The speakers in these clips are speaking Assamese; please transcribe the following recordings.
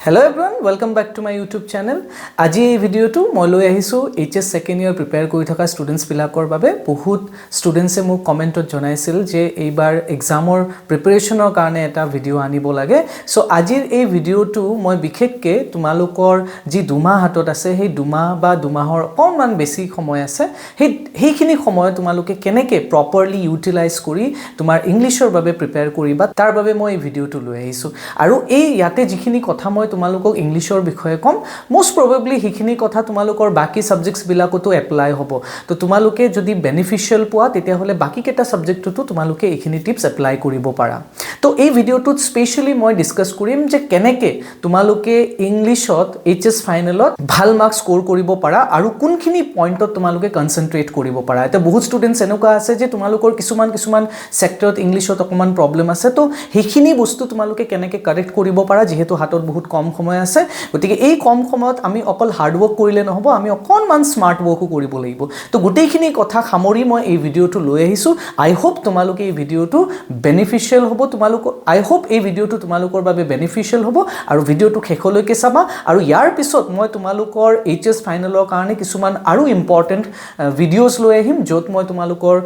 Hello everyone, welcome back to my YouTube channel. আজি এই ভিডিওটো মই লৈ আহিছো HS সেকেন্ড ইয়াৰ প্ৰিপেয়াৰ কৰি থকা ষ্টুডেন্টস বিলাকৰ বাবে বহুত ষ্টুডেন্টসে মোক কমেন্টত জনাইছিল যে এইবাৰ এক্সামৰ প্ৰিপাৰেচনৰ কাৰণে এটা ভিডিও আনিব লাগে সো আজিৰ এই ভিডিওটো মই বিশেষকৈ তোমালোকৰ যি দুমাহ হাতত আছে সেই দুমাহ বা দুমাহৰ অকণমান বেছি সময় আছে সেইখিনি সময় তোমালোকে কেনেকৈ প্ৰপাৰলি ইউটিলাইজ কৰি তোমাৰ ইংলিছৰ বাবে প্ৰিপেয়াৰ কৰিবা তাৰ বাবে মই এই ভিডিওটো লৈ আহিছো আৰু এই ইয়াতে যিখিনি কথা মই তোমালোকক ইংলিছৰ বিষয়ে কম মোস্ট প্ৰবাবলি হিখিনি কথা তোমালোকৰ বাকি সাবজেক্টস বিলাকতো এপ্লাই হ'ব তো তোমালোকে যদি বেনিফিশিয়াল পোৱা তেতিয়া হলে বাকি কেটা সাবজেক্টটো তোমালোকে এইখিনি টিপস এপ্লাই কৰিব পাৰা তো এই ভিডিওটোত স্পেশালি মই ডিসকাস কৰিম যে কেনেকৈ তোমালোকে ইংলিছত এইচএস ফাইনেলত ভাল মাৰ্কস স্কোৰ কৰিব পাৰা আৰু কোনখিনি পইণ্টত তোমালোকে কনসেন্ট্ৰেট কৰিব পাৰা এটা বহুত ষ্টুডেন্টস এনেকুৱা আছে যে তোমালোকৰ কিছুমান সেক্টৰত ইংলিছত অকমান প্ৰবলেম আছে তো হিখিনি বস্তু তোমালোকে কেনেকৈ কাৰেক্ট কৰিব পাৰা যেহেতু হাতত বহুত কম সময় আছে গতিকে এই কম সময়ত আমি অকল হাৰ্ড ওয়াৰ্ক কৰিলে নহব আমি অকনমান স্মাৰ্ট ওয়াৰ্কও কৰিব লাগিব তো গোটেইখিনি কথা সামৰি মই এই ভিডিওটো লৈ আহিছো আই হোপ তোমালোকে এই ভিডিওটো বেনিফিশিয়াল হ'ব তোমালোকৰ আই হোপ এই ভিডিওটো তোমালোকৰ বাবে বেনিফিশিয়াল হ'ব আৰু ভিডিওটো শেষলৈকে চাবা আৰু ইয়াৰ পিছত মই তোমালোকৰ এইচএস ফাইনেলৰ কাৰণে কিছুমান আৰু ইম্পৰ্টেন্ট ভিডিওস লৈ আহিম যত মই তোমালোকৰ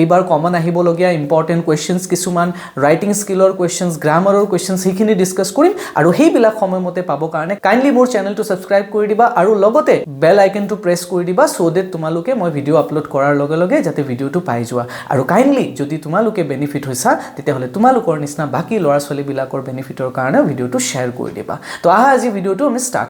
এইবাৰ কমন আহিবলগীয়া ইম্পৰ্টেন্ট কোৱেশ্চনস কিছুমান ৰাইটিং স্কিলৰ কোৱেশ্চনস গ্ৰামাৰৰ কোৱেশ্চনস হিখিনি ডিসকাস কৰিম আৰু হেইবিলাক সময়মতে পাব কাৰণে কাইন্ডলি মোৰ চেনেলটো সাবস্ক্ৰাইব কৰি দিবা আৰু লগতে বেল আইকনটো প্ৰেছ কৰি দিবা সো দ্যাট তোমালোকে মই ভিডিও আপলোড কৰাৰ লগে লগে যাতে ভিডিওটো পাই যোৱা আৰু কাইন্ডলি যদি তোমালোকে বেনিফিট হৈছা তেতিয়া হলে তোমালোকৰ নিচিনা বাকি লৰা ছোৱালী বিলাকৰ বেনিফিটৰ কাৰণে ভিডিওটো শেয়াৰ কৰি দিবা তো আহা আজি ভিডিওটো আমি ষ্টাৰ্ট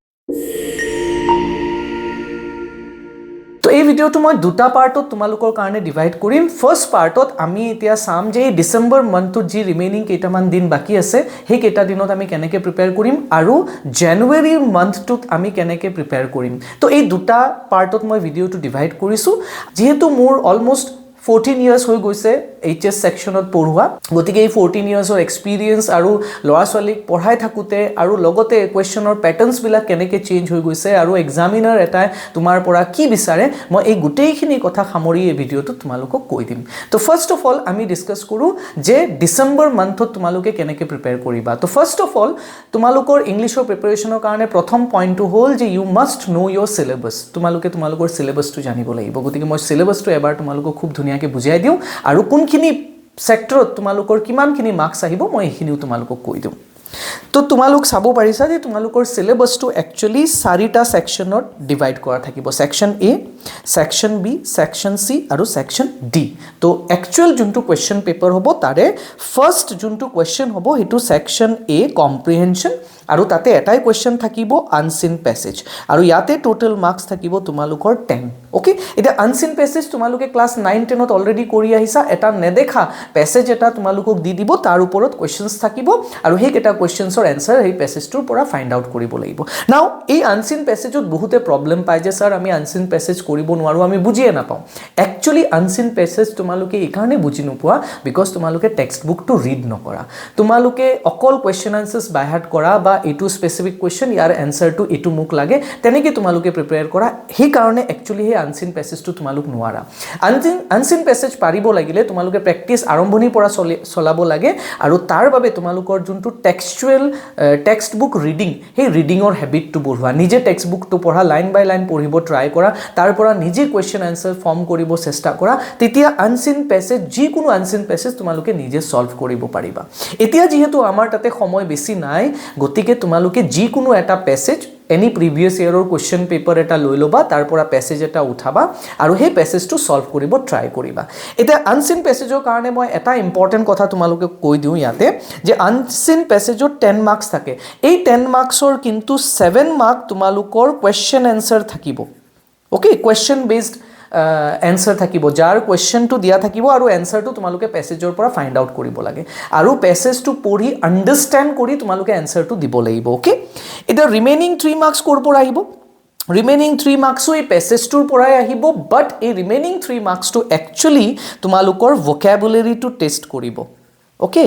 তো এই ভিডিওটো মই দুটা পাৰ্টত তোমালোকৰ কাৰণে ডিভাইড কৰিম ফাৰ্স্ট পাৰ্টত আমি এতিয়া সাম যে ডিসেম্বৰ মান্থত যি ৰিমেইনিং কেইটামান দিন বাকি আছে সেই কেইটা দিনত আমি কেনেকৈ প্ৰিপেয়াৰ কৰিম আৰু জানুৱাৰী মান্থটোত আমি কেনেকৈ প্ৰিপেয়াৰ কৰিম তো এই দুটা পাৰ্টত মই ভিডিওটো ডিভাইড কৰিছো যেহেতু মোৰ অলমোস্ট 14 years হৈ গৈছে এইচএস সেকশনত পঢ়ুৱা গতিকে এই 14 yearsৰ এক্সপেৰিয়েন্স আৰু লৰা ছোৱালীক পঢ়াই থাকুতে আৰু লগতে কোৱেশ্চনৰ প্যাটাৰ্নস বিলাক কেনেকৈ চেঞ্জ হৈ গৈছে আৰু এক্সামিনাৰ এটা তোমাৰ পৰা কি বিচাৰে মই এই গোটেইখিনি কথা সামৰি এই ভিডিওটো তোমালোকক কৈ দিম তো ফাৰ্স্ট অফ অল আমি ডিসকাস কৰো যে ডিসেম্বৰ মান্থত তোমালোকে কেনেকৈ প্ৰিপেয়াৰ কৰিবা তো ফাৰ্স্ট অফ অল তোমালোকৰ ইংলিছৰ প্ৰিপাৰেচনৰ কাৰণে প্ৰথম পইণ্টটো হ'ল যে you must know your syllabus তোমালোকে তোমালোকৰ সিলেবাসটো জানিব লাগিব গতিকে মই সিলেবাসটো এবাৰ তোমালোকক খুব ধুনীয়াকৈ বুজাই দিওঁ আৰু কোনখিনি সেক্টৰত তোমালোকৰ কিমানখিনি মাৰ্কস আহিব মই এইখিনিও তোমালোকক কৈ দিওঁ তো তোমালোক চাব পাৰিছা যে তোমালোকৰ সিলেবাসটো একচুয়ালি 4টা সেকশনত ডিভাইড কৰা থাকিব সেকশন এ সেকশন বি সেকশন সি আৰু সেকশন ডি তো একচুয়াল যোনটো কোৱেশ্চন পেপাৰ হ'ব তাৰে ফাৰ্স্ট যোনটো কোৱেশ্চন হ'ব হেতু সেকশন এ কম্প্ৰিহেনশন আৰু তাতে এটাই কোৱেশ্চন থাকিব আনসিন প্যাসেজ আৰু ইয়াতে টোটাল মাৰ্কস থাকিব তোমালোকৰ 10 ওকে এটা আনসিন প্যাসেজ তোমালোকে ক্লাস 9 10 ত অলৰেডি কৰি আহিছা এটা নেদেখা প্যাসেজ এটা তোমালোকক দি দিব তাৰ ওপৰত কোৱেশ্চনস থাকিব আৰু সেই কেটা কোৱেশ্চনছৰ এনসাৰ এই প্যাসেজটোৰ পৰা ফাইন্ড আউট কৰিব লাগিব নাও এই আনসিন প্যাসেজত বহুতে প্ৰবলেম পায় যে স্যাৰ আমি আনসিন প্যাসেজ কৰিব নোৱাৰো আমি বুজিয়ে নাপাওঁ একচুয়ালি আনসিন প্যাসেজ তোমালোকে এই কাৰণে বুজি নোপোৱা বিকজ তোমালোকে টেক্সট বুকটো ৰিড নকৰা তোমালোকে অকল কোৱেশ্চন আনসাৰ্স বাই হাৰ্ট কৰা বা এটু স্পেসিফিক কোৱেশ্চন ইয়াৰ এনসাৰটো এটু মুক লাগে তেনেকৈ তোমালোকে প্ৰিপেয়াৰ কৰা সেই কাৰণে একচুয়ালি হে আনসিন প্যাসেজটো তোমালোক নোৱাৰা আনসিন প্যাসেজ পাৰিব লাগিলে তোমালোকে প্ৰেক্টিস আৰম্ভণিৰ পৰা চলাব লাগে আৰু তাৰ বাবে তোমালোকৰ যোনটো টেক্সচুৱেল টেক্সট বুক ৰিডিং সেই ৰিডিংৰ হেবিটটো বঢ়োৱা নিজে টেক্সট বুকটো পঢ়া লাইন বাই লাইন পঢ়িব ট্ৰাই কৰা তাৰ পৰা নিজে কোৱেশ্চন আনসাৰ ফৰ্ম কৰিব চেষ্টা কৰা তেতিয়া আনসিন প্যাসেজ যিকোনো আনসিন প্যাসেজ তোমালোকে নিজে সলভ কৰিব পাৰিবা এতিয়া যেহেতু আমাৰ তাতে সময় বেছি নাই গতিকে তোমালোকে যিকোনো এটা প্যাসেজ এনি প্ৰিভিয়াস ইয়াৰৰ কোৱেশ্চন পেপাৰ এটা লৈ লবা তাৰ পৰা প্যাসেজ এটা উঠাবা আৰু সেই প্যাসেজটো সলভ কৰিব ট্ৰাই কৰিবা এটা আনসিন প্যাসেজৰ কাৰণে মই এটা ইম্পৰ্টেন্ট কথা তোমালোকে কৈ দিও ইয়াতে যে আনসিন প্যাসেজত 10 মাৰ্কস থাকে এই 10 মাৰ্কসৰ কিন্তু 7 মাৰ্ক তোমালোকৰ কোৱেশ্চন আনসাৰ থাকিব ওকে কোৱেশ্চন বেসড এনসাৰ থাকিব যাৰ কোৱেশ্চনটো দিয়া থাকিব আৰু এনসাৰটো তোমালোকে প্যাসেজৰ পৰা ফাইন্ড আউট কৰিব লাগে আৰু প্যাসেজটো পঢ়ি আন্ডাৰস্ট্যান্ড কৰি তোমালোকে এনসাৰটো দিব লাগিব ওকে এটা ৰিমেইনিং 3 মাৰ্কস কৰ পৰা আহিব ৰিমেইনিং 3 মাৰ্কসও এই প্যাসেজটোৰ পৰাই আহিব বাট এই ৰিমেইনিং 3 মাৰ্কসটো একচুয়ালি তোমালোকৰ ভোকাবুলাৰিটো টেষ্ট কৰিব ওকে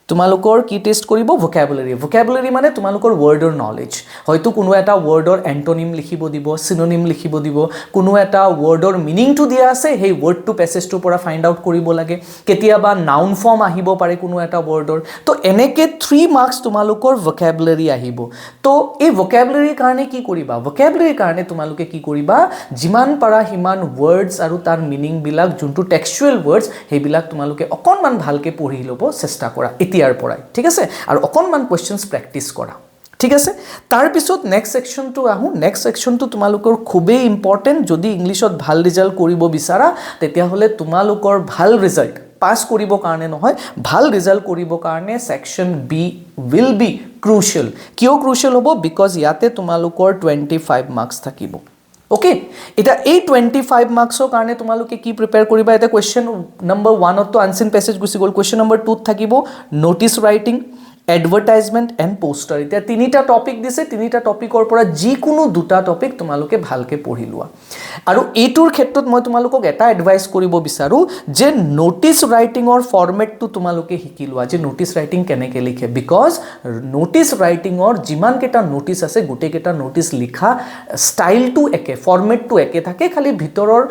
তোমালোকৰ কি টেষ্ট কৰিব ভোকেবুলাৰি মানে তোমালোকৰ ৱৰ্ডৰ নলেজ হয়তো কোনো এটা ৱৰ্ডৰ এন্টোনিম লিখিব দিব সিনোনিম লিখিব দিব কোনো এটা ৱৰ্ডৰ মিনিংটো দিয়া আছে সেই ৱৰ্ডটো পেছেজটোৰ পৰা ফাইন্ড আউট কৰিব লাগে কেতিয়াবা নাউন ফৰ্ম আহিব পাৰে কোনো এটা ৱৰ্ডৰ তো এনেকে 3 মাৰ্কস তোমালোকৰ ভোকেবুলাৰি আহিব তো এই ভোকেবুলাৰিৰ কাৰণে কি কৰিবা ভোকেবুলাৰিৰ কাৰণে তোমালোকে কি কৰিবা যিমান পাৰা হিমান ৱৰ্ডছ আৰু তাৰ মিনিং বিলাক যোনটো টেক্সচুৱেল ৱৰ্ডছ হেবিলাক তোমালোকে অকনমান ভালকে পঢ়ি লব চেষ্টা কৰা এতিয়াৰ পৰাই ঠিক আছে আৰু অকনমান কোৱেশ্চনছ প্ৰেক্টিস কৰা ঠিক আছে তাৰ পিছত নেক্সট সেকশনটো আহু নেক্সট সেকশনটো তোমালোকৰ খুবেই ইম্পৰ্টেন্ট যদি ইংলিশত ভাল ৰিজাল্ট কৰিব বিচাৰা তেতিয়া হলে তোমালোকৰ ভাল ৰিজাল্ট পাস কৰিব কাৰণে নহয় ভাল ৰিজাল্ট কৰিব কাৰণে section B will be crucial কিয় crucial হ'ব বিকজ ইয়াতে তোমালোকৰ 25 মাৰ্কস থাকিব ওকে এটা এই 25 মাৰ্কসৰ কাৰণে তোমালোকে কি প্ৰিপেয়াৰ কৰিবা এটা কোৱেশ্চন নম্বৰ 1 ত তো আনসিন প্যাসেজ গুছি গল কোৱেশ্চন নম্বৰ 2 ত থাকিব notice writing advertisement and poster এটা তিনিটা টপিক দিছে তিনিটা টপিকৰ পৰা যিকোনো দুটা টপিক তোমালোকে ভালকে পঢ়ি লোৱা আৰু এইটোৰ ক্ষেত্ৰত মই তোমালোকক এটা এডভাইস কৰিব বিচাৰো যে নোটিস ৰাইটিংৰ ফৰমেটটো তোমালোকে শিকি লোৱা যে নোটিস ৰাইটিং কেনেকৈ লিখে বিকজ নোটিস ৰাইটিংৰ যিমান কেটা নোটিস আছে গুটে কেটা নোটিস লিখা ষ্টাইলটো একে ফৰমেটটো একে থাকে খালি ভিতৰৰ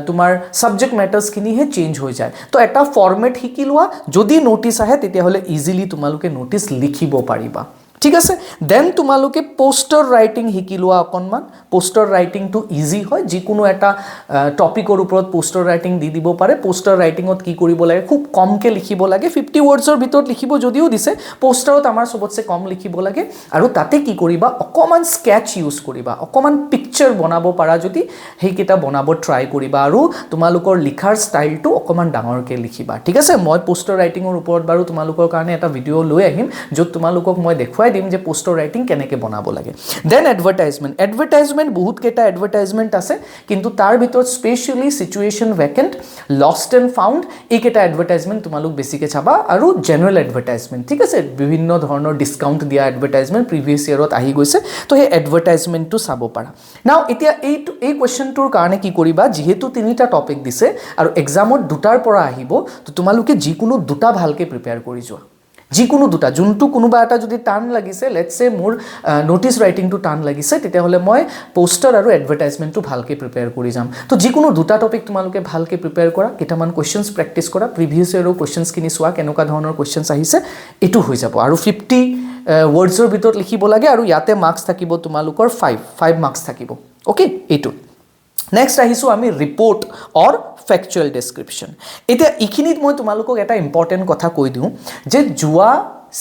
তোমাৰ সাবজেক্ট ম্যাটাৰ্স খিনিহে চেঞ্জ হৈ যায় তো এটা ফৰমেট শিকি লোৱা যদি নোটিস আহে তেতিয়া হলে ইজিলি তোমালোকে নোটিস লিখিব পাৰিবা ঠিক আছে দেন তোমালোকে পোস্টাৰ ৰাইটিং শিকি লোৱা অকনমান পোস্টাৰ ৰাইটিংটো ইজি হয় যিকোনো এটা টপিকৰ ওপৰত পোস্টাৰ ৰাইটিং দি দিব পাৰে পোস্টাৰ ৰাইটিংত কি কৰিব লাগে খুব কমকে লিখিব লাগে 50 ওয়াৰ্ডছৰ ভিতৰত লিখিব যদিও দিছে পোস্টাৰত আমাৰ সবতছে কম লিখিব লাগে আৰু তাতে কি কৰিবা অকমান স্কেচ ইউজ কৰিবা অকমান পিকচাৰ বনাব পাৰা যদি হেইকেটা বনাব ট্ৰাই কৰিবা আৰু তোমালোকৰ লিখাৰ ষ্টাইলটো অকমান ডাঙৰকে লিখিবা ঠিক আছে মই পোস্টাৰ ৰাইটিংৰ ওপৰত বাৰু তোমালোকৰ কাৰণে এটা ভিডিও লৈ আহিম যত তোমালোকক মই দেখুৱাই দিম যে পোস্টাৰ ৰাইটিং কেনেকৈ বনাব লাগে দেন এডভাৰটাইজমেন্ট বহুত কেটা এডভাৰটাইজমেন্ট আছে কিন্তু তাৰ ভিতৰত specially situation vacant lost and found এইকেটা এডভাৰটাইজমেন্ট তোমালোক বেছিকে চাবা আৰু জেনাৰেল এডভাৰটাইজমেন্ট ঠিক আছে বিভিন্ন ধৰণৰ ডিসকাউন্ট দিয়া এডভাৰটাইজমেন্ট প্ৰিভিয়াস ইয়াৰত আহি গৈছে তো এই এডভাৰটাইজমেন্টটো চাব পাৰা নাও এতিয়া এই কোৱেশ্চনটোৰ কাৰণে কি কৰিবা যেহেতু তিনিটা টপিক দিছে আৰু এক্সামত দুটাৰ পৰা আহিব তো তোমালোকে যিকোনো দুটা ভালকে প্ৰিপেয়াৰ কৰি যোৱা যিকোনো দুটা যোনটো কোনোবা এটা যদি টান লাগিছে লেটস সে মোৰ নোটিস ৰাইটিংটো টান লাগিছে তেতিয়া হলে মই পোস্টাৰ আৰু এডভাৰটাইজমেন্টটো ভালকে প্ৰিপেয়াৰ কৰি যাম তো যিকোনো দুটা টপিক তোমালোকে ভালকে প্ৰিপেয়াৰ কৰা কেটামান কোৱেশ্চনছ প্ৰেক্টিস কৰা প্ৰিভিয়াস ইয়াৰৰ কোৱেশ্চনছ কিনি সোৱা কেনেকা ধৰণৰ কোৱেশ্চনছ আহিছে এটো হৈ যাব আৰু 50 ওয়াৰ্ডছৰ ভিতৰত লিখিব লাগে আৰু ইয়াতে মাৰ্কস থাকিব তোমালোকৰ 5 মাৰ্কস থাকিব ওকে এটো নেক্সট আহিছো আমি ৰিপোৰ্ট অৰ ফ্যাক্চুয়াল ডেসক্ৰিপশন এটা ইখিনিত মই তোমালোকক এটা ইম্পৰ্টেন্ট কথা কৈ দিও যে জুৱা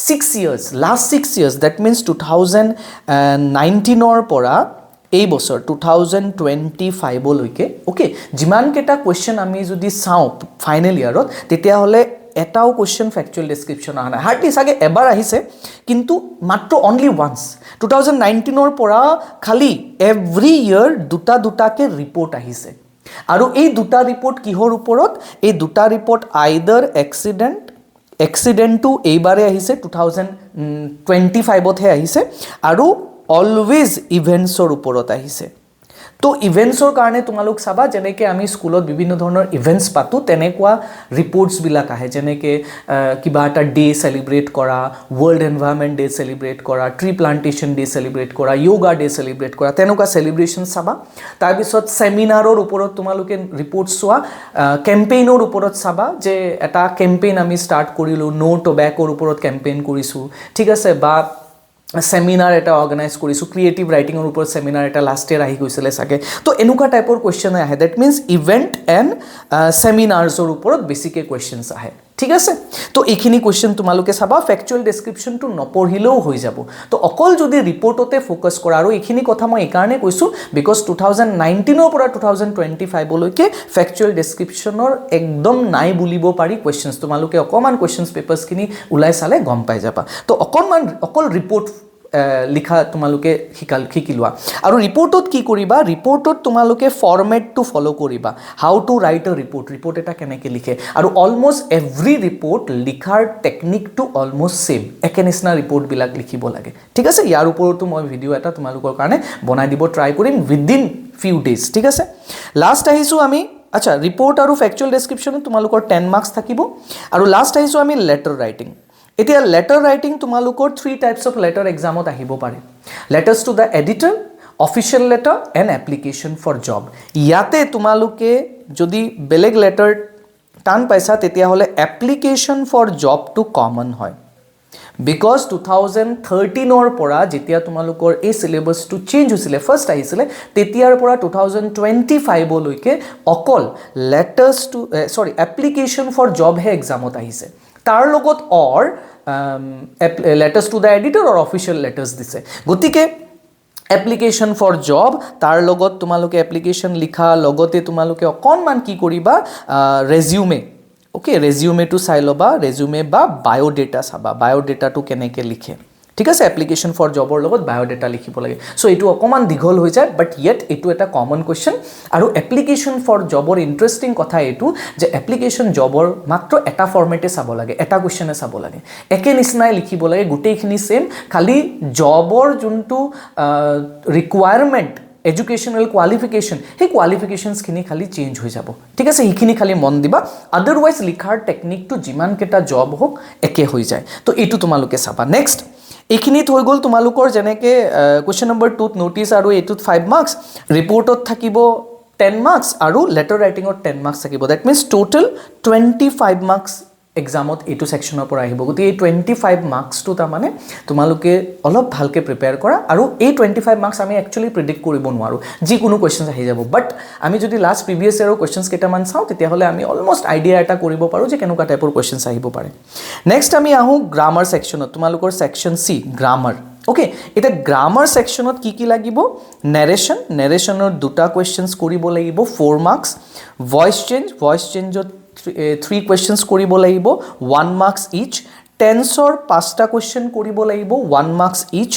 6 years last 6 years that means 2019 ৰ পৰা এই বছৰ 2025 লৈকে ওকে যিমান কেটা কোৱেশ্চন আমি যদি চাও ফাইনাল ইয়াৰত তেতিয়া হলে এটাও কোৱেশ্চন ফ্যাক্চুয়াল ডেসক্ৰিপশন আহা নাই হাৰ্ডলি সাগে এবাৰ আহিছে কিন্তু মাত্ৰ অনলি ওয়ান্স 2019 ৰ পৰা খালি এভৰি ইয়াৰ দুটাকে ৰিপোৰ্ট আহিছে আৰু এই দুটা ৰিপোৰ্ট কিহৰ ওপৰত এই দুটা ৰিপোৰ্ট আইদাৰ এক্সিডেন্টটো এইবাৰে আহিছে 2025 তে আহিছে আৰু অলৱেজ ইভেন্টছৰ ওপৰত আহিছে তো ইভেন্টছৰ কাৰণে তোমালোক চাবা যেনেকৈ আমি স্কুলত বিভিন্ন ধৰণৰ ইভেন্টছ পাতো তেনেকুৱা ৰিপোৰ্টছ বিলাক আহে যেনেকৈ কিবা এটা ডে সেলিব্ৰেট কৰা ওয়াৰ্ল্ড এনভায়ৰনমেন্ট ডে সেলিব্ৰেট কৰা ট্ৰি প্লান্টেশন ডে সেলিব্ৰেট কৰা যোগা ডে সেলিব্ৰেট কৰা তেনেকুৱা সেলিব্ৰেশন চাবা তাৰ পিছত সেমিনাৰৰ ওপৰত তোমালোকে ৰিপোৰ্টছ চোৱা কেম্পেইনৰ ওপৰত চাবা যে এটা কেম্পেইন আমি ষ্টাৰ্ট কৰিলো নো টোবেকোৰ ওপৰত কেম্পেইন কৰিছো ঠিক আছে বা সেমিনাৰ এটা অৰ্গানাইজ কৰিছো ক্ৰিয়েটিভ ৰাইটিংৰ ওপৰত সেমিনাৰ এটা লাষ্ট ইয়াৰ আহি গৈছিল সাকে তো এনেকুৱা টাইপৰ কোৱেশ্চন আহে দ্যাট মিন্স ইভেন্ট এণ্ড সেমিনাৰছৰ ওপৰত বেছিকে কোৱেশ্চনছ আহে ঠিক আছে তো এইখিনি কোৱেশ্চন তোমালোকে চাবা ফ্যাক্চুয়াল ডেসক্ৰিপশনটো নপঢ়িলেও হৈ যাব তো অকল যদি ৰিপোৰ্টতে ফোকাস কৰা আৰু এইখিনি কথা মই এই কাৰণে কৈছো বিকজ 2019 ৰ পৰা 2025 লৈকে ফ্যাক্চুয়াল ডেসক্ৰিপশনৰ একদম নাই বুলিব পাৰি কোৱেশ্চনছ তোমালোকে অকমান কোৱেশ্চনছ পেপাৰছ কিনি উলাই চালে গম পাই যাবা তো অকল ৰিপোৰ্ট লিখা তোমালোকে শিকিলোৱা আৰু ৰিপোৰ্টত কি কৰিবা ৰিপোৰ্টত তোমালোকে ফৰমেটটো ফলো কৰিবা হাউ টু ৰাইট আ ৰিপোৰ্ট এটা কেনেকৈ লিখে আৰু অলমোষ্ট এভৰি ৰিপোৰ্ট লিখাৰ টেকনিকটো অলমোষ্ট সেম একে নিচিনা ৰিপোৰ্ট বিলাক লিখিব লাগে ঠিক আছে ইয়াৰ ওপৰতো মই ভিডিও এটা তোমালোকৰ কাৰণে বনাই দিব ট্ৰাই কৰিম উইদিন ফিউ ডেজ ঠিক আছে লাষ্ট আহিছো আমি আচ্ছা ৰিপোৰ্ট আৰু ফ্যাক্চুয়াল ডেসক্ৰিপশন তোমালোকৰ 10 মাৰ্কস থাকিব আৰু লাষ্ট আহিছো আমি লেটাৰ ৰাইটিং এতিয়া লেটাৰ ৰাইটিং তোমালোকৰ 3 টাইপছ অফ লেটাৰ এক্সামত আহিব পাৰে letters to the editor official letter and application for job ইয়াতে তোমালোকে যদি বেলেগ লেটাৰ টান পাইছা তেতিয়াহ'লে এপ্লিকেশ্যন ফৰ জবটো কমন হয় বিকজ 2013ৰ পৰা যেতিয়া তোমালোকৰ এই চিলেবাছটো চেঞ্জ হৈছিলে ফাৰ্ষ্ট আহিছিলে তেতিয়াৰ পৰা 2025লৈকে অকল লেটাৰ্ছ টু এপ্লিকেশ্যন ফৰ জবহে এক্সামত আহিছে তাৰ লগত or letters to the editor or official letters দিছে গতিকে এপ্লিকেশ্যন ফৰ জব তাৰ লগত তোমালোকে এপ্লিকেশ্যন লিখা লগতে তোমালোকে অকণমান কি কৰিবা ৰেজিউমে ওকে ৰেজিউমেটো চাই ল'বা ৰেজিউমে বা বায়োডেটা চাবা বায়োডেটাটো কেনেকৈ লিখে ঠিক আছে এপ্লিকেশ্যন ফৰ জবৰ লগত বায়োডেটা লিখিব লাগে চ' এইটো অকণমান দীঘল হৈ যায় বাট য়েট এইটো এটা কমন কুৱেশ্যন আৰু এপ্লিকেশ্যন ফৰ জবৰ ইণ্টাৰেষ্টিং কথা এইটো যে এপ্লিকেশ্যন জবৰ মাত্ৰ এটা ফৰ্মেটে চাব লাগে এটা কুৱেশ্যনে চাব লাগে একে নিচিনাই লিখিব লাগে গোটেইখিনি ছেম খালি জবৰ যোনটো ৰিকুৱাৰমেণ্ট এডুকেশ্যনেল কোৱালিফিকেশ্যন সেই কোৱালিফিকেশ্যনছখিনি খালি চেঞ্জ হৈ যাব ঠিক আছে সেইখিনি খালি মন দিবা আদাৰৱাইজ লিখাৰ টেকনিকটো যিমানকেইটা জব হওক একে হৈ যায় তো এইটো তোমালোকে চাবা নেক্সট এইখিনিত হৈ গ'ল তোমালোকৰ যেনেকৈ কুৱেশ্যন নম্বৰ 2ত ন'টিছ আৰু এইটোত 5 মাৰ্কছ ৰিপৰ্টত থাকিব 10 মাৰ্কছ আৰু লেটাৰ ৰাইটিঙত 10 মাৰ্কছ থাকিব ডেট মিনছ টোটেল 25 মাৰ্কছ এক্সামত এইটো ছেকশ্যনৰ পৰা আহিব গতিকে এই 25 মাৰ্কছটো তাৰমানে তোমালোকে অলপ ভালকৈ প্ৰিপেয়াৰ কৰা আৰু এই 25 মাৰ্কছ আমি একচুৱেলি প্ৰিডিক্ট কৰিব নোৱাৰোঁ যিকোনো কুৱেশ্যনছ আহি যাব বাট আমি যদি লাষ্ট প্ৰিভিয়াছ ইয়েৰৰ কুৱেশ্যনছ কেইটামান চাওঁ তেতিয়াহ'লে আমি অলমষ্ট আইডিয়া এটা কৰিব পাৰোঁ যে কেনেকুৱা টাইপৰ কুৱেশ্যনছ আহিব পাৰে নেক্সট আমি আহোঁ গ্ৰামাৰ ছেকশ্যনত তোমালোকৰ ছেকশ্যন চি গ্ৰামাৰ ওকে এতিয়া গ্ৰামাৰ ছেকশ্যনত কি লাগিব নেৰেশ্যনৰ দুটা কুৱেশ্যনছ কৰিব লাগিব 4 মাৰ্কছ ভইচ চেঞ্জত 3 কুৱেশ্যনছ কৰিব লাগিব 1 মাৰ্কছ ইচ টেন্সৰ 5টা কুৱেশ্যন কৰিব লাগিব 1 মাৰ্কছ ইচ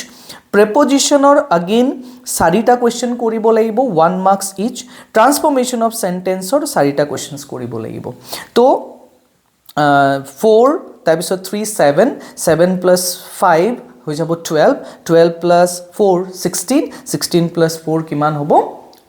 প্ৰেপজিশ্যনৰ আগেইন 4টা কুৱেশ্যন কৰিব লাগিব 1 মাৰ্কছ ইচ ট্ৰান্সফৰ্মেশ্যন অফ চেণ্টেন্সৰ 4টা কুৱেশ্যনছ কৰিব লাগিব তো 4 তাৰপিছত 3 7 প্লাছ 5 হৈ যাব 12 প্লাছ 4 16 প্লাছ 4 কিমান হ'ব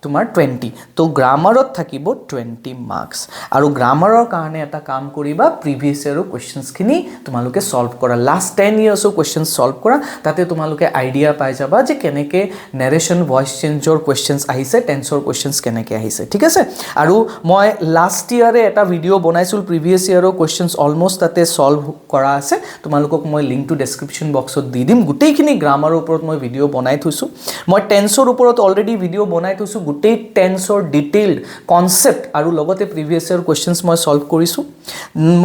তোমাৰ 20 তো গ্ৰামাৰত থাকিব 20 মাৰ্কছ আৰু গ্ৰামাৰৰ কাৰণে এটা কাম কৰিবা প্ৰিভিয়াছ ইয়েৰৰ কুৱেশ্যনছখিনি তোমালোকে সলভ কৰা লাষ্ট 10 ইয়াৰ্ছৰ কুৱেশ্যনছ সলভ কৰা তাতে তোমালোকে আইডিয়া পাই যাবা যে কেনেকৈ নেৰেশ্যন ভইচ চেঞ্জৰ কুৱেশ্যনছ আহিছে টেন্সৰ কুৱেশ্যনছ কেনেকৈ আহিছে ঠিক আছে আৰু মই লাষ্ট ইয়াৰে এটা ভিডিঅ' বনাইছিলোঁ প্ৰিভিয়াছ ইয়েৰৰ কুৱেশ্যনছ অলমষ্ট তাতে সলভ কৰা আছে তোমালোকক মই লিংকটো ডেছক্ৰিপশ্যন বক্সত দি দিম গোটেইখিনি গ্ৰামাৰৰ ওপৰত মই ভিডিঅ' বনাই থৈছোঁ মই টেন্সৰ ওপৰত অলৰেডি ভিডিঅ' বনাই থৈছোঁ গোটেই টেন্সৰ ডিটেইলড কনচেপ্ট আৰু লগতে প্ৰিভিয়াছ ইয়েৰ কুৱেশ্যনছ মই সলভ কৰিছোঁ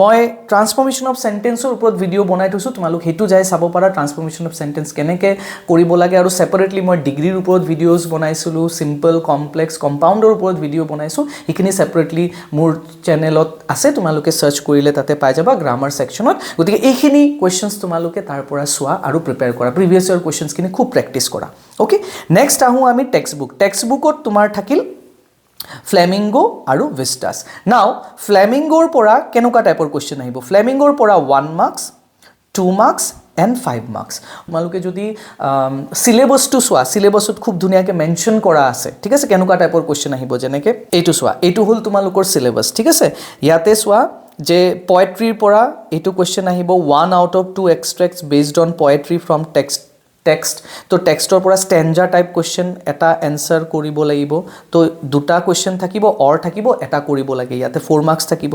মই ট্ৰান্সফৰ্মেশ্যন অফ চেণ্টেন্সৰ ওপৰত ভিডিঅ' বনাই থৈছোঁ তোমালোক সেইটো যাই চাব পাৰা ট্ৰান্সফৰ্মেশ্যন অফ চেণ্টেন্স কেনেকৈ কৰিব লাগে আৰু ছেপাৰেটলি মই ডিগ্ৰীৰ ওপৰত ভিডিঅ'জ বনাইছিলোঁ চিম্পল কমপ্লেক্স কম্পাউণ্ডৰ ওপৰত ভিডিঅ' বনাইছোঁ সেইখিনি ছেপাৰেটলি মোৰ চেনেলত আছে তোমালোকে চাৰ্চ কৰিলে তাতে পাই যাবা গ্ৰামাৰ ছেকশ্যনত গতিকে এইখিনি কুৱেশ্যনছ তোমালোকে তাৰ পৰা চোৱা আৰু প্ৰিপেয়াৰ কৰা প্ৰিভিয়াছ ইয়েৰ কুৱেশ্যনছখিনি খুব প্ৰেক্টিছ কৰা ওকে নেক্সট আহোঁ আমি টেক্সটবুকত তোমাৰ থাকিল ফ্লেমিংগো আৰু ভিষ্টাছ নাও ফ্লেমিংগোৰ পৰা কেনেকুৱা টাইপৰ কুৱেশ্যন আহিব ফ্লেমিংগোৰ পৰা 1 মাৰ্কছ 2 মাৰ্কছ এণ্ড 5 মাৰ্কছ তোমালোকে যদি চিলেবাছটো চোৱা চিলেবাছত খুব ধুনীয়াকৈ মেনশ্যন কৰা আছে ঠিক আছে কেনেকুৱা টাইপৰ কুৱেশ্যন আহিব যেনেকৈ এইটো চোৱা এইটো হ'ল তোমালোকৰ চিলেবাছ ঠিক আছে ইয়াতে চোৱা যে পয়েট্ৰিৰ পৰা এইটো কুৱেশ্যন আহিব 1 out of 2 extracts based on poetry from text তো টেক্সটৰ পৰা ষ্টেঞ্জা টাইপ কুৱেশ্যন এটা এনচাৰ কৰিব লাগিব তো দুটা কুৱেশ্যন থাকিব অৰ থাকিব এটা কৰিব লাগে ইয়াতে 4 মাৰ্কছ থাকিব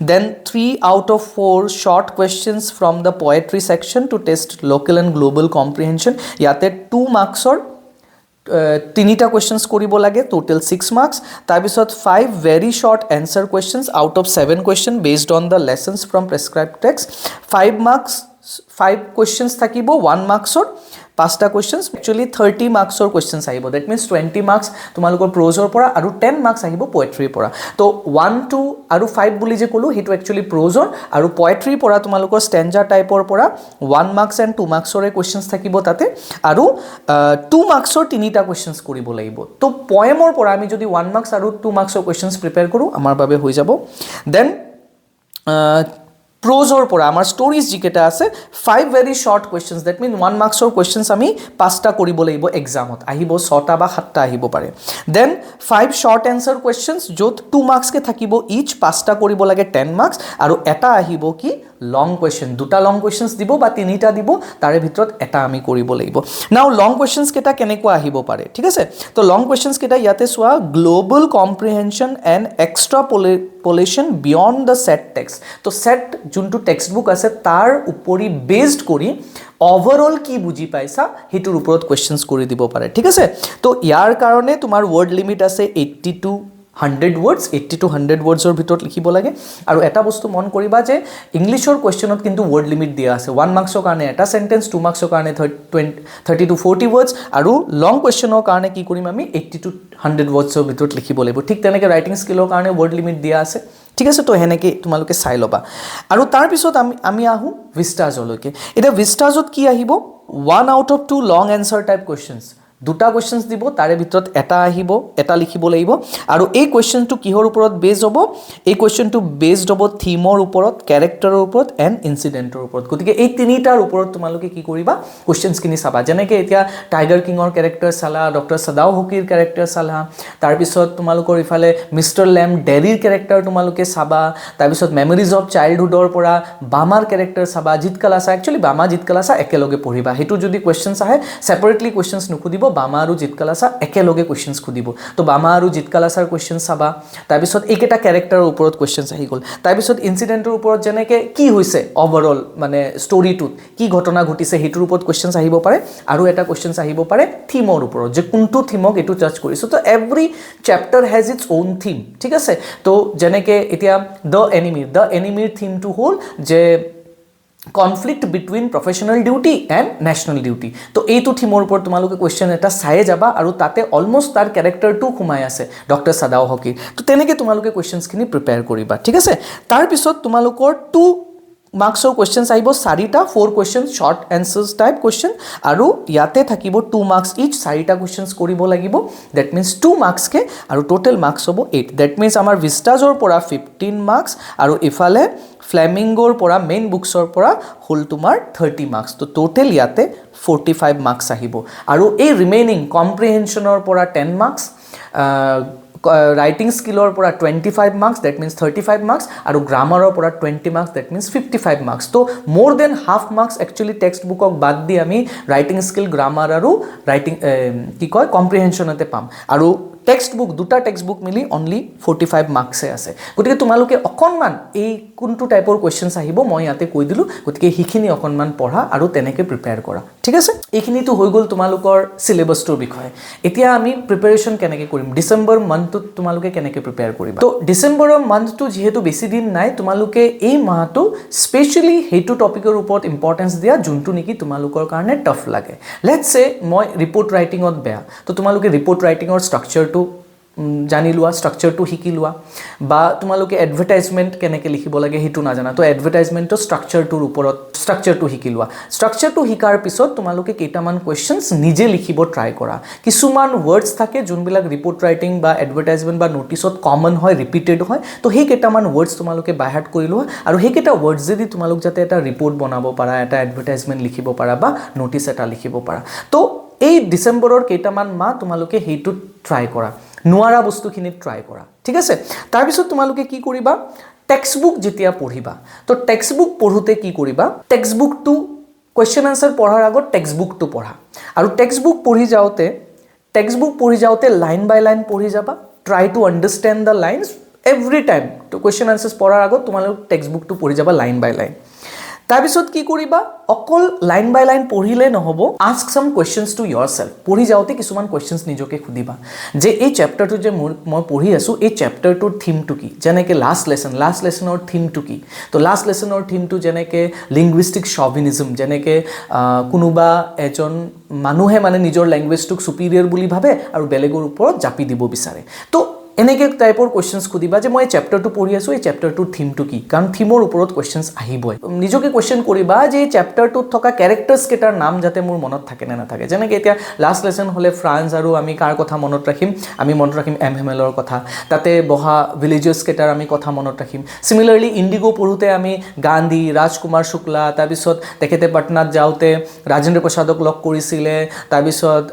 then 3 out of 4 short questions from the poetry section to test local and global comprehension ইয়াতে 2 মাৰ্কছৰ 3টা কুৱেশ্যনছ কৰিব লাগে টোটেল 6 মাৰ্কছ তাৰপিছত 5 very short answer questions out of 7 question based on the lessons from prescribe text 5 marks 5 questions থাকিব 1 মাৰ্কছৰ 5টা কুৱেশ্যনছ একচুৱেলি 30 মাৰ্কছৰ কুৱেশ্যনছ আহিব ডেট মিনছ 20 মাৰ্কছ তোমালোকৰ প্ৰ'জৰ পৰা আৰু 10 মাৰ্কছ আহিব পয়েট্ৰিৰ পৰা তো 1 2 আৰু 5 বুলি যে ক'লোঁ সেইটো একচুৱেলি প্ৰ'জৰ আৰু পয়েট্ৰিৰ পৰা তোমালোকৰ ষ্টেঞ্জা টাইপৰ পৰা 1 মাৰ্কছ এণ্ড 2 মাৰ্কছৰে কুৱেশ্যনছ থাকিব তাতে আৰু 2 মাৰ্কছৰ 3টা কুৱেশ্যনছ কৰিব লাগিব তো পয়েমৰ পৰা আমি যদি 1 মাৰ্কছ আৰু 2 মাৰ্কছৰ কুৱেশ্যনছ প্ৰিপেয়াৰ কৰোঁ আমাৰ বাবে হৈ যাব দেন প্ৰ'জৰ পৰা আমাৰ ষ্টৰিজ যিকেইটা আছে 5 ভেৰি শ্বৰ্ট কুৱেশ্যনছ ডেট মিন 1 মাৰ্কছৰ কুৱেশ্যনছ আমি 5টা কৰিব লাগিব এক্সামত আহিব 6টা বা 7টা আহিব পাৰে দেন 5 শ্বৰ্ট এনচাৰ কুৱেশ্যনছ য'ত 2 মাৰ্কছকৈ থাকিব ইচ 5টা কৰিব লাগে 10 মাৰ্কছ আৰু এটা আহিব কি লং কুৱেশ্যন, দুটা লং কুৱেশ্যনছ দিব বা তিনিটা দিব, তাৰে ভিতৰত এটা আমি কৰিব লাগিব। নাও লং কুৱেশ্যনছ কেইটা কেনেকুৱা আহিব পাৰে, ঠিক আছে? তো লং কুৱেশ্যনছ কেইটা ইয়াতে চোৱা, global comprehension and extrapolation beyond the set text. তো ছেট যোনটো টেক্সট বুক আছে তাৰ উপৰি বেছড কৰি অভাৰঅল কি বুজি পাইছা সেইটোৰ ওপৰত কুৱেশ্যনছ কৰি দিব পাৰে, ঠিক আছে? তো ইয়াৰ কাৰণে তোমাৰ ৱৰ্ড লিমিট আছে 80 to 100 words, 80 to 100 wordsৰ ভিতৰত লিখিব লাগে। আৰু এটা বস্তু মন কৰিবা যে ইংলিছৰ কুৱেশ্যনত কিন্তু ৱৰ্ড লিমিট দিয়া আছে, 1 মাৰ্কছৰ কাৰণে এটা চেণ্টেন্স, 2 মাৰ্কছৰ কাৰণে 30 to 40 words, আৰু লং কুৱেশ্যনৰ কাৰণে কি কৰিম আমি 80 to 100 wordsৰ ভিতৰত লিখিব লাগিব। ঠিক তেনেকৈ ৰাইটিং স্কিলৰ কাৰণে ৱৰ্ড লিমিট দিয়া আছে, ঠিক আছে? তো সেনেকৈ তোমালোকে চাই ল'বা। আৰু তাৰপিছত আমি আহোঁ ভিষ্টাজলৈকে। এতিয়া ভিষ্টাজত কি আহিব, 1 out of 2 long answer type questions, দুটা কুৱেশ্যনছ দিব, তাৰে ভিতৰত এটা আহিব, এটা লিখিব লাগিব। আৰু এই কুৱেশ্যনটো কিহৰ ওপৰত বেছড হ'ব, এই কুৱেশ্যনটো বেছড হ'ব থিমৰ ওপৰত, কেৰেক্টাৰৰ ওপৰত এণ্ড ইনচিডেণ্টৰ ওপৰত। গতিকে এই তিনিটাৰ ওপৰত তোমালোকে কি কৰিবা, কুৱেশ্যনছখিনি চাবা। যেনেকৈ এতিয়া টাইগাৰ কিঙৰ কেৰেক্টাৰ চালা, ডক্টৰ সদাও হকিৰ কেৰেক্টাৰ চালা, তাৰপিছত তোমালোকৰ ইফালে মিষ্টাৰ লেম ডেৰিৰ কেৰেক্টাৰ তোমালোকে চাবা, তাৰপিছত মেমৰিজ অফ চাইল্ডহুডৰ পৰা বামাৰ কেৰেক্টাৰ চাবা, জিত কালাছা, একচুৱেলি বামা জিত কালাছা একেলগে পঢ়িবা। সেইটো যদি কুৱেশ্যনছ আহে ছেপাৰেটলি কুৱেশ্যনছ নুসুধিব, বামা আৰু জিত কালাছা একেলগে কুৱেশ্যনছ সুধিব। তো বামা আৰু জিত কালাছাৰ কুৱেশ্যন চাবা, তাৰপিছত এইকেইটা কেৰেক্টাৰৰ ওপৰত কুৱেশ্যনছ আহি গ'ল। তাৰপিছত ইনচিডেণ্টৰ ওপৰত যেনেকৈ কি হৈছে অভাৰঅল মানে ষ্টৰিটোত কি ঘটনা ঘটিছে সেইটোৰ ওপৰত কুৱেশ্যনছ আহিব পাৰে। আৰু এটা কুৱেশ্যনছ আহিব পাৰে থিমৰ ওপৰত, যে কোনটো থিমক এইটো টাচ কৰিছোঁ। তো every chapter has its own theme, ঠিক আছে? তো যেনেকৈ এতিয়া দ্য এনিমিৰ থিমটো হ'ল যে conflict between professional duty and national duty. তো এইটো থিমৰ ওপৰত তোমালোকে কুৱেশ্যন এটা চায়ে যাবা, আৰু তাতে অলমষ্ট তাৰ কেৰেক্টাৰটো সোমাই আছে ডক্টৰ সদাও হকিৰ। তো তেনেকৈ তোমালোকে কুৱেশ্যনছখিনি প্ৰিপেয়াৰ কৰিবা, ঠিক আছে? তাৰপিছত তোমালোকৰ 2 মাৰ্কছৰ কুৱেশ্যনছ আহিব, 4টা 4 question short answers type question, আৰু ইয়াতে থাকিব 2 মাৰ্কছ ইচ, 4টা কুৱেশ্যনছ কৰিব লাগিব। ডেট মিনছ 2 মাৰ্কছকৈ, আৰু টোটেল মাৰ্কছ হ'ব 8। ডেট মিনছ আমাৰ ভিষ্টাজৰ পৰা 15 মাৰ্কছ, আৰু ইফালে ফ্লেমিংগোৰ পৰা মেইন বুকছৰ পৰা হ'ল তোমাৰ 30 মাৰ্কছ। তো টোটেল ইয়াতে 45 মাৰ্কছ আহিব। আৰু এই ৰিমেইনিং কম্প্ৰিহেনশ্যনৰ পৰা 10 মাৰ্কছ, ৰাইটিং স্কিলৰ পৰা 25 মাৰ্কছ, ডেট মিনছ 35 মাৰ্কছ, আৰু গ্ৰামাৰৰ পৰা 20 মাৰ্কছ, ডেট মিনছ 55 মাৰ্কছ। তো মোৰ then half marks actually text বুকক বাদ দি আমি ৰাইটিং স্কিল, গ্ৰামাৰ আৰু কম্প্ৰিহেনশ্যনতে পাম। আৰু টেক্সট বুক, দুটা টেক্সট বুক মিলি অনলি 45 মাৰ্কছে আছে। গতিকে তোমালোকে অকণমান এই কোনটো টাইপৰ কুৱেশ্যনছ আহিব মই ইয়াতে কৈ দিলোঁ, গতিকে সেইখিনি অকণমান পঢ়া আৰু তেনেকৈ প্ৰিপেয়াৰ কৰা, ঠিক আছে? এইখিনিতো হৈ গ'ল তোমালোকৰ চিলেবাছটোৰ বিষয়ে। এতিয়া আমি প্ৰিপেৰেশ্যন কেনেকৈ কৰিম, ডিচেম্বৰ মান্থটোত তোমালোকে কেনেকৈ প্ৰিপেয়াৰ কৰিবা? তো ডিচেম্বৰৰ মান্থটো যিহেতু বেছি দিন নাই, তোমালোকে এই মাহটো স্পেচিয়েলি সেইটো টপিকৰ ওপৰত ইম্পৰ্টেঞ্চ দিয়া যোনটো নেকি তোমালোকৰ কাৰণে টাফ লাগে। লেটছ চে মই ৰিপৰ্ট ৰাইটিঙত বেয়া, তো তোমালোকে ৰিপৰ্ট ৰাইটিঙৰ ষ্ট্ৰাকচাৰটো জানি লোৱা, ষ্ট্ৰাকচাৰটো শিকি লোৱা। বা তোমালোকে এডভাৰটাইজমেণ্ট কেনেকৈ লিখিব লাগে সেইটো নাজানা, তো এডভাৰটাইজমেণ্টৰ ষ্ট্ৰাকচাৰটোৰ ওপৰত ষ্ট্ৰাকচাৰটো শিকি লোৱা। ষ্ট্ৰাকচাৰটো শিকাৰ পিছত তোমালোকে কেইটামান কুৱেশ্যনছ নিজে লিখিব ট্ৰাই কৰা। কিছুমান ৱৰ্ডছ থাকে যোনবিলাক ৰিপৰ্ট ৰাইটিং বা এডভাৰটাইজমেণ্ট বা ন'টিছত কমন হয়, ৰিপিটেড হয়। তো সেই কেইটামান ৱৰ্ডছ তোমালোকে বাই হাৰ্ট কৰি লোৱা, আৰু সেইকেইটা ৱৰ্ডছেদি তোমালোক যাতে এটা ৰিপৰ্ট বনাব পাৰা, এটা এডভাৰটাইজমেণ্ট লিখিব পাৰা বা ন'টিছ এটা লিখিব পাৰা। তো এই ডিচেম্বৰৰ কেইটামান মাহ তোমালোকে সেইটোত ট্ৰাই কৰা, নোৱাৰা বস্তুখিনিত ট্ৰাই কৰা, ঠিক আছে? তাৰপিছত তোমালোকে কি কৰিবা, টেক্সট বুক যেতিয়া পঢ়িবা, তো টেক্সট বুক পঢ়োঁতে কি কৰিবা, টেক্সট বুকটো কুৱেশ্যন আনচাৰ পঢ়াৰ আগত টেক্সট বুকটো পঢ়া। আৰু টেক্সট বুক পঢ়ি যাওঁতে লাইন বাই লাইন পঢ়ি যাবা। Try to understand the lines every time. তো কুৱেশ্যন আনচাৰ্ছ পঢ়াৰ আগত তোমালোক টেক্সট বুকটো পঢ়ি যাবা লাইন বাই লাইন। তাৰপিছত কি কৰিবা, অকল লাইন বাই লাইন পঢ়িলে নহ'ব, ask some questions to yourself. পঢ়ি যাওঁতে কিছুমান কুৱেশ্যনছ নিজকে সুধিবা যে এই চেপ্টাৰটো যে মই পঢ়ি আছোঁ, এই চেপ্টাৰটোৰ থিমটো কি? যেনেকৈ লাষ্ট লেচনৰ থিমটো কি? তো লাষ্ট লেচনৰ থিমটো যেনেকৈ লিংগুইষ্টিক শভিনিজম, যেনেকৈ কোনোবা এজন মানুহে মানে নিজৰ লেংগুৱেজটোক ছুপিৰিয়ৰ বুলি ভাবে আৰু বেলেগৰ ওপৰত জাপি দিব বিচাৰে। তো এনেকৈ টাইপৰ কুৱেশ্যনছ সুধিবা যে মই এই চেপ্টাৰটো পঢ়ি আছোঁ, এই চেপ্টাৰটোৰ থিমটো কি? কাৰণ থিমৰ ওপৰত কুৱেশ্যনছ আহিবই। নিজকে কুৱেশ্যন কৰিবা যে এই চেপ্টাৰটোত থকা কেৰেক্টাৰ্ছ কেইটাৰ নাম যাতে মোৰ মনত থাকে নে নাথাকে। যেনেকৈ এতিয়া লাষ্ট লেচন হ'লে ফ্ৰান্স, আৰু আমি কাৰ কথা মনত ৰাখিম? আমি মনত ৰাখিম এমহেমেলৰ কথা। তাতে বহা ভিলেজাৰ্ছ কেইটাৰ আমি কথা মনত ৰাখিম। চিমিলাৰলি ইণ্ডিগো পঢ়োঁতে আমি গান্ধী, ৰাজকুমাৰ শুক্লা, তাৰপিছত তেখেতে পাটনাত যাওঁতে ৰাজেন্দ্ৰ প্ৰসাদক লগ কৰিছিলে, তাৰপিছত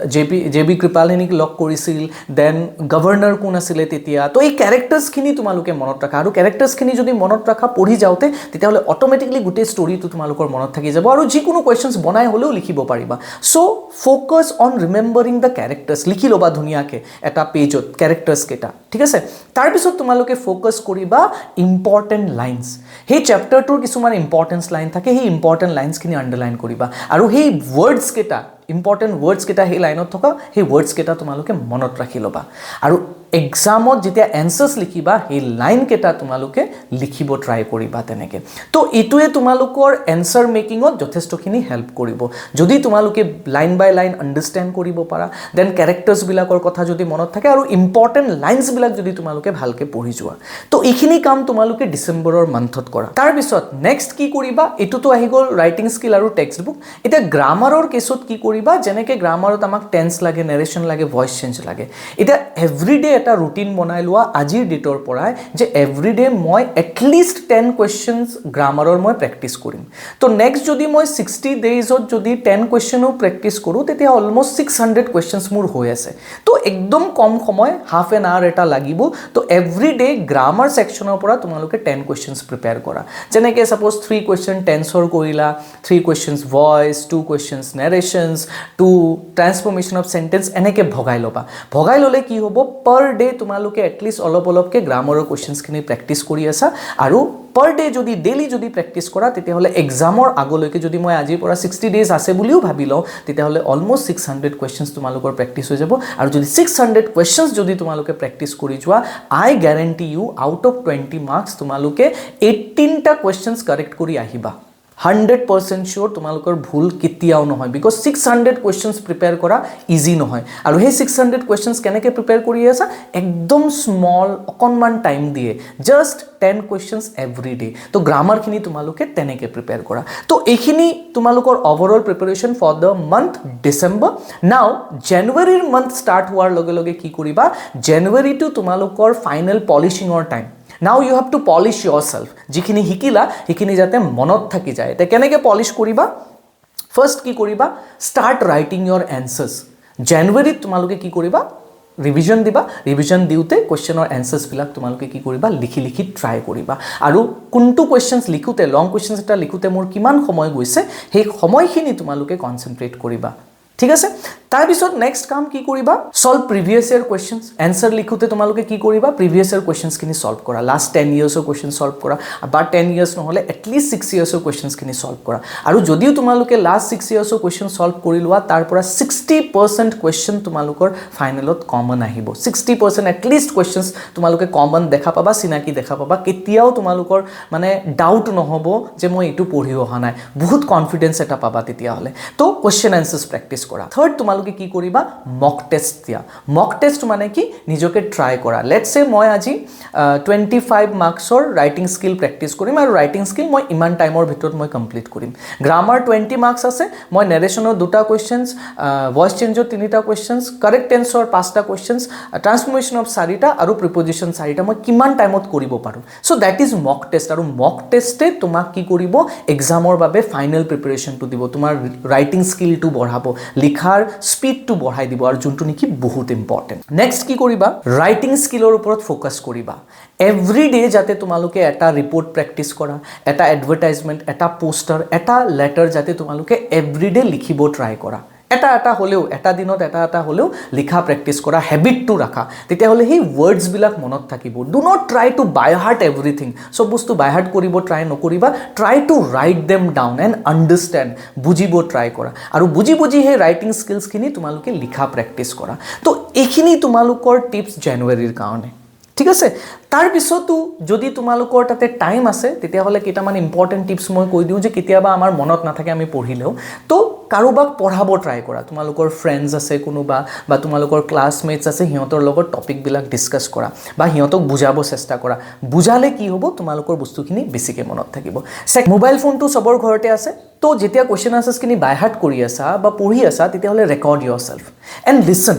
জে বি কৃপালিনীক লগ কৰিছিল, দেন গভৰ্ণৰ কোন আছিলে তেতিয়া তো এই ক্যাৰেক্টাৰ্ছখিনি তোমালোকে মনত ৰাখা আৰু ক্যাৰেক্টাৰ্ছখিনি যদি মনত ৰাখা পঢ়ি যাওঁতে তেতিয়াহ'লে অট'মেটিকলি গোটেই ষ্টৰিটো তোমালোকৰ মনত থাকি যাব আৰু যিকোনো কুৱেশ্যনছ বনাই হ'লেও লিখিব পাৰিবা চ' ফ'কাছ অন ৰিমেম্বাৰিং দ্য ক্যাৰেক্টাৰ্ছ লিখি ল'বা ধুনীয়াকৈ এটা পেজত ক্যাৰেক্টাৰ্ছ কেইটা ঠিক আছে তাৰপিছত তোমালোকে ফ'কাছ কৰিবা ইম্পৰ্টেণ্ট লাইনছ সেই চেপ্টাৰটোৰ কিছুমান ইম্পৰ্টেন্স লাইন থাকে সেই ইম্পৰ্টেণ্ট লাইনছখিনি আণ্ডাৰলাইন কৰিবা আৰু সেই ৱৰ্ডছ কেইটা ইম্পৰ্টেণ্ট ৱৰ্ডছ কেইটা সেই লাইনত থকা সেই ৱৰ্ডছ কেইটা তোমালোকে মনত ৰাখি ল'বা আৰু এক্সামত যেতিয়া এনচাৰ্ছ লিখিবা সেই লাইন কেইটা তোমালোকে লিখিব ট্ৰাই কৰিবা তেনেকৈ তো এইটোৱে তোমালোকৰ এনচাৰ মেকিঙত যথেষ্টখিনি হেল্প কৰিব যদি তোমালোকে লাইন বাই লাইন আণ্ডাৰষ্টেণ্ড কৰিব পাৰা দেন কেৰেক্টাৰ্ছবিলাকৰ কথা যদি মনত থাকে আৰু ইম্পৰ্টেণ্ট লাইনছবিলাক যদি তোমালোকে ভালকৈ পঢ়ি যোৱা তো এইখিনি কাম তোমালোকে ডিচেম্বৰৰ মান্থত কৰা তাৰপিছত নেক্সট কি কৰিবা এইটোতো আহি গ'ল ৰাইটিং স্কিল আৰু টেক্সট বুক এতিয়া গ্ৰামাৰৰ কেছত কি কৰিবা যেনেকৈ গ্ৰামাৰত আমাক টেন্স লাগে নেৰেশ্যন লাগে ভইচ চেঞ্জ লাগে এতিয়া এভৰিডে এটা ৰুটিন বনাই লোৱা আজিৰ ডেটৰ পৰাই যে এভৰিডে মই এটলিষ্ট 10 কুৱেশ্যনছ গ্ৰামাৰৰ মই প্ৰেক্টিছ কৰিম তো নেক্সট যদি মই 60 ডেইজত যদি 10 কুৱেশ্যনো প্ৰেক্টিছ কৰোঁ তেতিয়া অলমষ্ট 600 কুৱেশ্যনছ মোৰ হৈ আছে তো একদম কম সময় হাফ এন আৱাৰ এটা লাগিব তো এভৰিডে গ্ৰামাৰ ছেকশ্যনৰ পৰা তোমালোকে 10 কুৱেশ্যনছ প্ৰিপেয়াৰ কৰা যেনেকৈ ছাপ'জ 3 কুৱেশ্যন টেন্সৰ কৰিলা 3 questions voice 2 questions narrations 2 transformation of sentence এনেকৈ ভগাই ল'বা ভগাই ল'লে কি হ'ব পাৰ ডে তোমালোকে এটলিষ্ট অলপকৈ গ্ৰামাৰৰ কুৱেশ্যনছখিনি প্ৰেক্টিছ কৰি আছা আৰু পাৰ ডে যদি ডেইলি যদি প্ৰেক্টিছ কৰা তেতিয়াহ'লে এক্সামৰ আগলৈকে যদি মই আজিৰ পৰা 60 ডেইজ আছে বুলিও ভাবি লওঁ তেতিয়াহ'লে অলমষ্ট 600 কুৱেশ্যনছ তোমালোকৰ প্ৰেক্টিছ হৈ যাব আৰু যদি 600 কুৱেশ্যনছ যদি তোমালোকে প্ৰেক্টিছ কৰি যোৱা I guarantee you out of 20 marks তোমালোকে 18টা কুৱেশ্যনছ কাৰেক্ট কৰি আহিবা 100% sure তোমালোকৰ ভুল কেতিয়াও নহয় বিকজ 600 কুৱেশ্যনছ প্ৰিপেয়াৰ কৰা ইজি নহয় আৰু সেই 600 কুৱেশ্যনছ কেনেকৈ প্ৰিপেয়াৰ কৰি আছা একদম স্মল অকণমান টাইম দিয়ে জাষ্ট 10 কুৱেশ্যনছ এভৰি ডে তো গ্ৰামাৰখিনি তোমালোকে তেনেকৈ প্ৰিপেয়াৰ কৰা তো এইখিনি তোমালোকৰ overall preparation for the month December now জানুৱাৰীৰ মান্থ ষ্টাৰ্ট হোৱাৰ লগে লগে কি কৰিবা জানুৱাৰীটো তোমালোকৰ ফাইনেল পলিচিঙৰ time Now you have to polish yourself. যিখিনি শিকিলা সেইখিনি যাতে মনত থাকি যায় তে কেনেকৈ পলিশ কৰিবা ফাৰ্স্ট কি কৰিবা স্টাৰ্ট ৰাইটিং ইয়োৰ এনসাৰ্স জানুৱাৰীত তোমালোকে কি কৰিবা ৰিভিজন দিবা ৰিভিজন দিওতে কোৱেশ্চনৰ এনসাৰ্সবিলাক তোমালোকে কি কৰিবা লিখি লিখি ট্ৰাই কৰিবা আৰু কোনটো কোৱেশ্চনছ লিখোতে লং কোৱেশ্চনছ এটা লিখোতে মোৰ কিমান সময় গৈছে সেই সময়খিনি তোমালোকে কনসেন্ট্ৰেট কৰিবা ঠিক আছে তাৰপিছত নেক্সট কাম কি কৰিবা সলভ প্ৰিভিয়াছ ইয়াৰ কোৱেশ্চনছ এনসাৰ লিখোতে তোমালোকে কি কৰিবা প্ৰিভিয়াছ ইয়াৰ কোৱেশ্চনছখিনি সলভ কৰা লাষ্ট 10 ইয়াৰ্ছৰ কোৱেশ্চন সলভ কৰা বা 10 ইয়াৰ্ছ নহলে এটলিষ্ট 6 ইয়াৰ্ছৰ কোৱেশ্চনছখিনি সলভ কৰা আৰু যদিও তোমালোকে লাষ্ট 6 ইয়াৰ্ছৰ কোৱেশ্চন সলভ কৰি লোৱা তাৰ পৰা 60% কোৱেশ্চন তোমালোকৰ ফাইনেলত কমন আহিব 60% এটলিষ্ট কোৱেশ্চনছ তোমালোকে কমন দেখা পাবা চিনাকি দেখা পাবা কেতিয়াও তোমালোকৰ মানে ডাউট নহব যে মই এটো পঢ়ি অহা নাই বহুত কনফিডেন্স এটা পাবা তেতিয়া হলে তো কোৱেশ্চন আনসাৰ্স প্ৰেক্টিছ কৰা থাৰ্ড তোমালোকে কি কৰিবা মক টেষ্ট দিয়া মক টেষ্ট মানে কি নিজকে ট্ৰাই কৰা লেটস সে মই আজি 25 মাৰ্কছৰ ৰাইটিং স্কিল প্ৰেক্টিছ কৰিম আৰু ৰাইটিং স্কিল মই ইমান টাইমৰ ভিতৰত মই কমপ্লিট কৰিম গ্ৰামাৰ 20 মাৰ্কছ আছে মই নেৰেশ্যনৰ দুটা কোৱেশ্চনছ ভয়েস চেঞ্জৰ তিনিটা কোৱেশ্চনছ কাৰেক্ট টেন্সৰ পাঁচটা কোৱেশ্চনছ ট্ৰান্সফৰ্মেশ্যন অফ চাৰিটা আৰু প্ৰিপজিশ্যন চাৰিটা মই কিমান টাইমত কৰিব পাৰো so that is mock test আৰু মক টেষ্টে তোমাক কি কৰিব এক্সামৰ বাবে ফাইনেল প্ৰিপাৰেচনটো দিব তোমাৰ ৰাইটিং স্কিলটো বঢ়াব লিখাৰ স্পীডটো বঢ়াই দিব আৰু যোনটো নেকি বহুত ইম্পৰ্টেন্ট নেক্সট কি কৰিবা ৰাইটিং স্কিলৰ ওপৰত ফোকাস কৰিবা এভৰি ডে যাতে তোমালোকে এটা ৰিপৰ্ট প্ৰেক্টিছ কৰা এটা এডভাৰটাইজমেন্ট এটা পোষ্টাৰ এটা লেটাৰ যাতে তোমালোকে এভৰি ডে লিখিব ট্ৰাই কৰা এটা হলেও এটা দিনত এটা হলেও লিখা প্ৰেক্টিছ কৰা হেবিটটো ৰাখা তেতিয়া হলে সেই ওয়াৰ্ডছ বিলাক মনত থাকিব do not try to by heart everything সব বস্তু বাই হাৰ্ট কৰিব ট্ৰাই নকৰিবা try to write them down and understand বুজিব ট্ৰাই কৰা আৰু বুজি সেই ৰাইটিং স্কিলছখিনি তোমালোকে লিখা প্ৰেক্টিছ কৰা তো এইখিনি তোমালোকৰ টিপছ জানুৱাৰীৰ কাৰণে ঠিক আছে তাৰ পিছতো যদি তোমালোকৰ তাতে টাইম আছে তেতিয়া হলে কেইটামান ইম্পৰ্টেন্ট টিপছ মই কৈ দিওঁ যে কেতিয়াবা আমাৰ মনত নাথাকে আমি পঢ়িলেও তো কাৰোবাক পঢ়াব ট্ৰাই কৰা তোমালোকৰ ফ্ৰেণ্ডছ আছে কোনোবা বা তোমালোকৰ ক্লাছমেটছ আছে হিহঁতৰ লগত টপিকবিলাক ডিসকাস কৰা বা হিহঁতক বুজাব চেষ্টা কৰা বুজালে কি হ'ব তোমালোকৰ বস্তুখিনি বেছিকে মনত থাকিব মোবাইল ফোনটো সবৰ ঘৰতে আছে তো যেতিয়া কোৱেশ্চন আনসাৰ্সখিনি বাই হাৰ্ট কৰি আছা বা পঢ়ি আছা তেতিয়া হলে ৰেকৰ্ড ইয়োৰসেল্ফ এণ্ড লিসন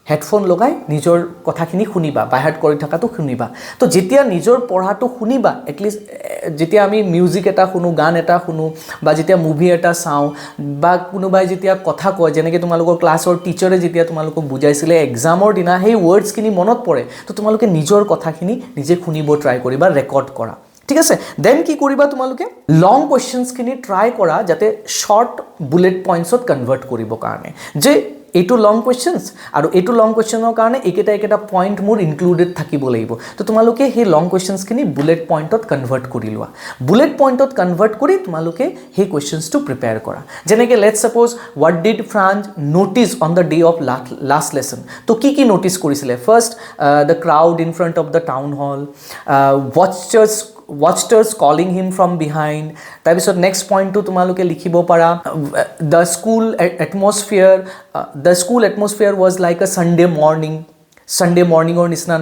হেডফোন লগাই নিজৰ কথাখিনি শুনিবা, বাইহাৰ্ট কৰি থকাটো শুনিবা। তো যেতিয়া নিজৰ পঢ়াটো শুনিবা, এটলিষ্ট যেতিয়া আমি মিউজিক এটা শুনো, গান এটা শুনো, বা যেতিয়া মুভি এটা চাওঁ, বা কোনোবাই যেতিয়া কথা কয়, যেনেকৈ তোমালোকৰ ক্লাছৰ টিচাৰে যেতিয়া তোমালোকক বুজাইছিলে এক্সামৰ দিনা সেই ৱৰ্ডছখিনি মনত পৰে, তো তোমালোকে নিজৰ কথাখিনি নিজে শুনিব ট্ৰাই কৰিবা, ৰেকৰ্ড কৰা। ঠিক আছে, দেন কি কৰিবা তোমালোকে লং কুৱেশ্যনছখিনি ট্ৰাই কৰা যাতে শ্বৰ্ট বুলেট পইণ্টছত কনভাৰ্ট কৰিবৰ কাৰণে, যে এইটো লং কুৱেশ্যনছ আৰু এইটো লং কুৱেশ্যনৰ কাৰণে এইকেইটা পইণ্ট মোৰ ইনক্লুডেড থাকিব লাগিব। তো তোমালোকে সেই লং কুৱেশ্যনছখিনি বুলেট পইণ্টত কনভাৰ্ট কৰি লোৱা। বুলেট পইণ্টত কনভাৰ্ট কৰি তোমালোকে সেই কুৱেশ্যনছটো প্ৰিপেয়াৰ কৰা। যেনেকৈ let's suppose what did France notice on the day of last lesson. তো কি ন'টিছ কৰিছিলে? First the crowd in front of the town hall, watchers calling him from behind. তাৰপিছত নেক্সট পইণ্টটো তোমালোকে লিখিব পাৰা the school atmosphere was like a Sunday মৰ্ণিঙৰ নিচিনা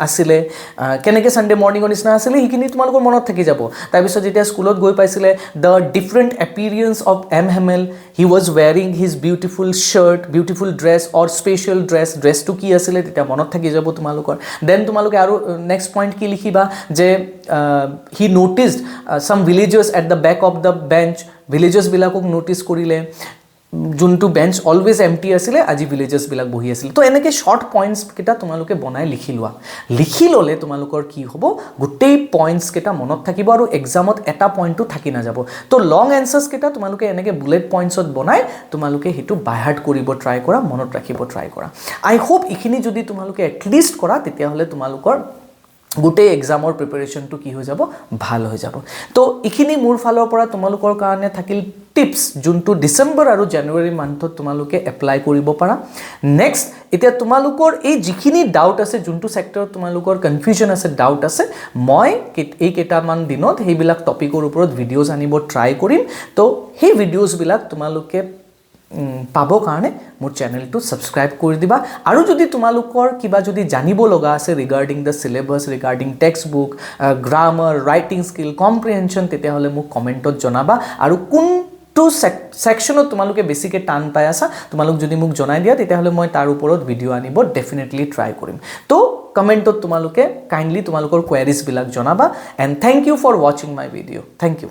আছিলে। কেনেকৈ ছানডে মৰ্ণিঙৰ নিচিনা আছিলে সেইখিনি তোমালোকৰ মনত থাকি যাব। তাৰপিছত যেতিয়া স্কুলত গৈ পাইছিলে the different experience of M Hamel, he was wearing his beautiful shirt, beautiful dress or special ড্ৰেছটো কি আছিলে তেতিয়া মনত থাকি যাব তোমালোকৰ। দেন তোমালোকে আৰু নেক্সট পইণ্ট কি লিখিবা যে he noticed some villagers at the back of the bench, ভিলেজাৰ্ছবিলাকক ন'টিছ কৰিলে, যোনটো বেঞ্চ অলৱেজ এমটি আছিলে আজি ভিলেজাৰ্ছবিলাক বহি আছিলে। তো এনেকৈ শ্বৰ্ট পইণ্টছকেইটা তোমালোকে বনাই লিখি লোৱা। লিখি ল'লে তোমালোকৰ কি হ'ব, গোটেই পইণ্টছকেইটা মনত থাকিব আৰু এক্সামত এটা পইণ্টটো থাকি নাযাব। তো লং এনচাৰ্ছকেইটা তোমালোকে এনেকৈ বুলেট পইণ্টছত বনাই তোমালোকে সেইটো বাইহাৰ্ট কৰিব ট্ৰাই কৰা, মনত ৰাখিব ট্ৰাই কৰা। আই হোপ এইখিনি যদি তোমালোকে এটলিষ্ট কৰা তেতিয়াহ'লে তোমালোকৰ গোটেই এক্সামৰ প্ৰিপেৰেশ্যনটো কি হৈ যাব, ভাল হৈ যাব। তো এইখিনি মোৰ ফালৰ পৰা তোমালোকৰ কাৰণে থাকিল টিপছ, যোনটো ডিচেম্বৰ আৰু জানুৱাৰী মান্থত তোমালোকে এপ্লাই কৰিব পাৰা। নেক্সট এতিয়া তোমালোকৰ এই যিখিনি ডাউট আছে, যোনটো ছেক্টৰত তোমালোকৰ কনফিউজন আছে, ডাউট আছে, মই এই কেইটামান দিনত সেইবিলাক টপিকৰ ওপৰত ভিডিঅ'জ আনিব ট্ৰাই কৰিম। তো সেই ভিডিঅ'জবিলাক তোমালোকে পাবৰ কাৰণে মোৰ চেনেলটো ছাবস্ক্ৰাইব কৰি দিবা। আৰু যদি তোমালোকৰ কিবা যদি জানিব লগা আছে regarding the syllabus, regarding text book, grammar, writing skill, comprehension, তেতিয়াহ'লে মোক কমেণ্টত জনাবা। আৰু কোনটো ছেকশ্যনত তোমালোকে বেছিকৈ টান পাই আছা তোমালোক যদি মোক জনাই দিয়া তেতিয়াহ'লে মই তাৰ ওপৰত ভিডিঅ' আনিব ডেফিনেটলি ট্ৰাই কৰিম। তো কমেণ্টত তোমালোকে কাইণ্ডলি তোমালোকৰ কুৱেৰিজবিলাক জনাবা। এণ্ড থেংক ইউ ফৰ ৱাচিং মাই ভিডিঅ'। Thank U.